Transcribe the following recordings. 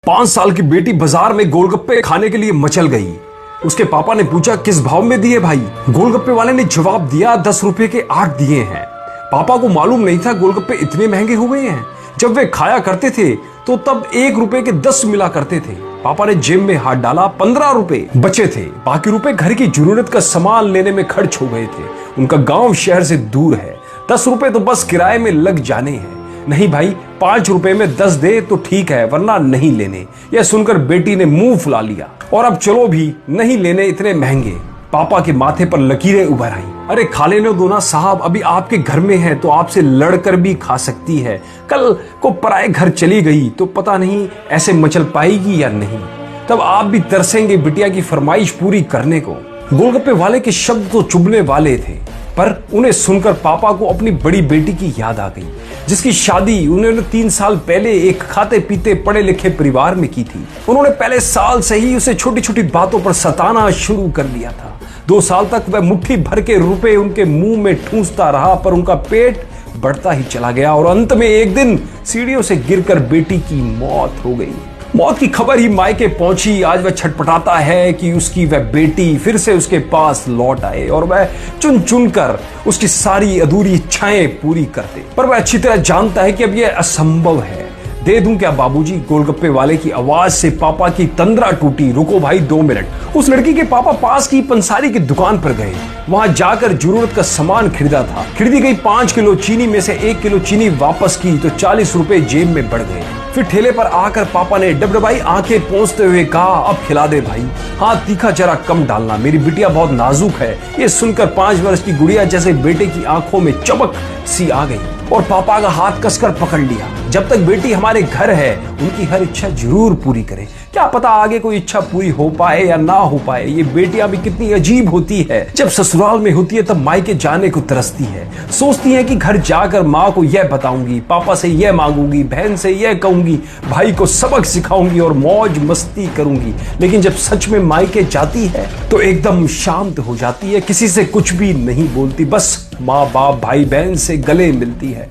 5 साल की बेटी बाजार में गोलगप्पे खाने के लिए मचल गई। उसके पापा ने पूछा किस भाव में दिए भाई। गोलगप्पे वाले ने जवाब दिया 10 रुपए के 8 दिए हैं। पापा को मालूम नहीं था गोलगप्पे इतने महंगे हो गए हैं। जब वे खाया करते थे तो तब 1 रुपए के 10 मिला करते थे। पापा ने जेब में हाथ डाला, 15 रुपए बचे थे। बाकी रुपए घर की जरूरत का सामान लेने में खर्च हो गए थे। उनका गांव शहर से दूर है। 10 रुपए तो बस किराए में लग जाने हैं। नहीं भाई, 5 रुपए में 10 दे तो ठीक है, वरना नहीं लेने। यह सुनकर बेटी ने मुंह फुला लिया और अब चलो भी नहीं लेने इतने महंगे। पापा के माथे पर लकीरें उभर आई। अरे खा लेने दो ना साहब, अभी आपके घर में है तो आपसे लड़कर भी खा सकती है। कल को पराए घर चली गई तो पता नहीं ऐसे मचल पाएगी या नहीं। तब आप भी तरसेंगे बिटिया की फरमाइश पूरी करने को। गोलगप्पे वाले के शब्द तो चुभने वाले थे, पर उन्हें सुनकर पापा को अपनी बड़ी बेटी की याद आ गई, जिसकी शादी उन्होंने 3 साल पहले एक खाते पीते पढ़े लिखे परिवार में की थी। उन्होंने पहले साल से ही उसे छोटी छोटी बातों पर सताना शुरू कर दिया था। 2 साल तक वह मुट्ठी भर के रुपए उनके मुंह में ठूंसता रहा, पर उनका पेट बढ़ता ही चला गया और अंत में एक दिन सीढ़ियों से गिरकर बेटी की मौत हो गई। मौत की खबर ही मायके पहुंची। आज वह छटपटाता है कि उसकी वह बेटी फिर से उसके पास लौट आए और वह चुन चुन कर उसकी सारी अधूरी इच्छाएं पूरी कर दे। पर वह अच्छी तरह जानता है कि अब यह असंभव है। दे दूं क्या बाबूजी? गोलगप्पे वाले की आवाज से पापा की तंद्रा टूटी। रुको भाई 2 मिनट। उस लड़की के पापा पास की पंसारी की दुकान पर गए। वहां जाकर जरूरत का सामान खरीदा था। खरीदी गई 5 किलो चीनी में से 1 किलो चीनी वापस की तो 40 रुपए जेब में बढ़ गए। फिर ठेले पर आकर पापा ने डबडबाई आंखें पोंछते हुए कहा, अब खिला दे भाई, हाँ तीखा जरा कम डालना, मेरी बिटिया बहुत नाजुक है। ये सुनकर 5 वर्ष की गुड़िया जैसे बेटे की आंखों में चमक सी आ गई और पापा का हाथ कसकर पकड़ लिया। जब तक बेटी हमारे घर है उनकी हर इच्छा जरूर पूरी करें। क्या पता आगे कोई इच्छा पूरी हो पाए या ना हो पाए। ये बेटियां भी कितनी अजीब होती है। जब ससुराल में होती है तब मायके जाने को तरसती है। सोचती है कि घर जाकर माँ को यह बताऊंगी, पापा से यह मांगूंगी, बहन से यह कहूंगी, भाई को सबक सिखाऊंगी और मौज मस्ती करूंगी। लेकिन जब सच में मायके जाती है तो एकदम शांत हो जाती है। किसी से कुछ भी नहीं बोलती, बस माँ बाप भाई बहन से गले मिलती है।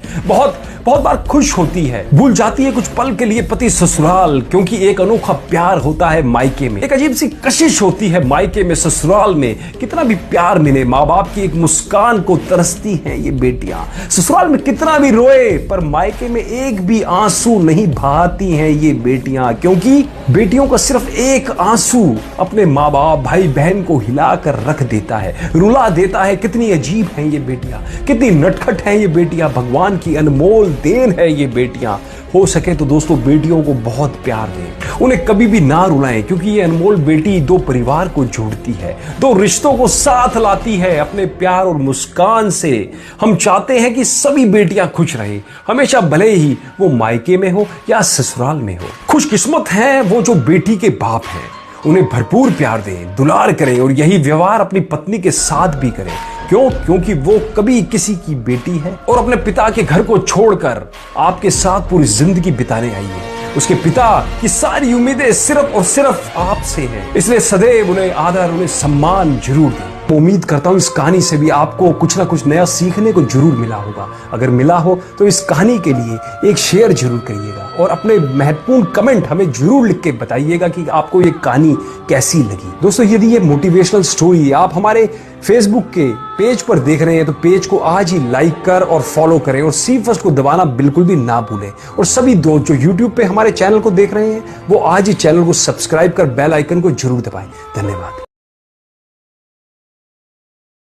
बहुत बार खुश होती है। भूल जाती है कुछ पल के लिए पति ससुराल, क्योंकि एक अनोखा प्यार होता है मायके में। एक अजीब सी कशिश होती है मायके में। ससुराल में कितना भी प्यार मिले, माँ बाप की एक मुस्कान को तरसती हैं ये बेटियां। ससुराल में कितना भी रोए, पर मायके में एक भी आंसू नहीं बहाती हैं ये बेटियां, क्योंकि बेटियों का सिर्फ एक आंसू अपने माँ बाप भाई बहन को हिलाकर रख देता है, रुला देता है। कितनी अजीब हैं ये बेटियां, कितनी नटखट हैं ये बेटियां। भगवान की अनमोल देन है ये बेटियां। हो सके तो दोस्तों बेटियों को बहुत प्यार दें, उन्हें कभी भी ना रुलाएं, क्योंकि ये अनमोल बेटी 2 परिवार को जोड़ती है, 2 रिश्तों को साथ लाती है अपने प्यार और मुस्कान से। हम चाहते हैं कि सभी बेटियां खुश रहें हमेशा, भले ही वो मायके में हो या ससुराल में हो। खुशकिस्मत है वो जो बेटी के बाप हैं। उन्हें भरपूर प्यार दें, दुलार करें और यही व्यवहार अपनी पत्नी के साथ भी करें। क्यों? क्योंकि वो कभी किसी की बेटी है और अपने पिता के घर को छोड़कर आपके साथ पूरी जिंदगी बिताने आई है। उसके पिता की सारी उम्मीदें सिर्फ और सिर्फ आपसे हैं, इसलिए सदैव उन्हें आदर, उन्हें सम्मान जरूर दें। उम्मीद करता हूं इस कहानी से भी आपको कुछ ना कुछ नया सीखने को जरूर मिला होगा। अगर मिला हो तो इस कहानी के लिए एक शेयर जरूर करिएगा और अपने महत्वपूर्ण कमेंट हमें जरूर लिख के बताइएगा कि आपको ये कहानी कैसी लगी। दोस्तों यदि ये मोटिवेशनल स्टोरी आप हमारे फेसबुक के पेज पर देख रहे हैं तो पेज को आज ही लाइक कर और फॉलो करें और सी फर्स्ट को दबाना बिल्कुल भी ना भूलें। और सभी दोस्त जो यूट्यूब पे हमारे चैनल को देख रहे हैं वो आज ही चैनल को सब्सक्राइब कर बेल आइकन को जरूर दबाएं। धन्यवाद।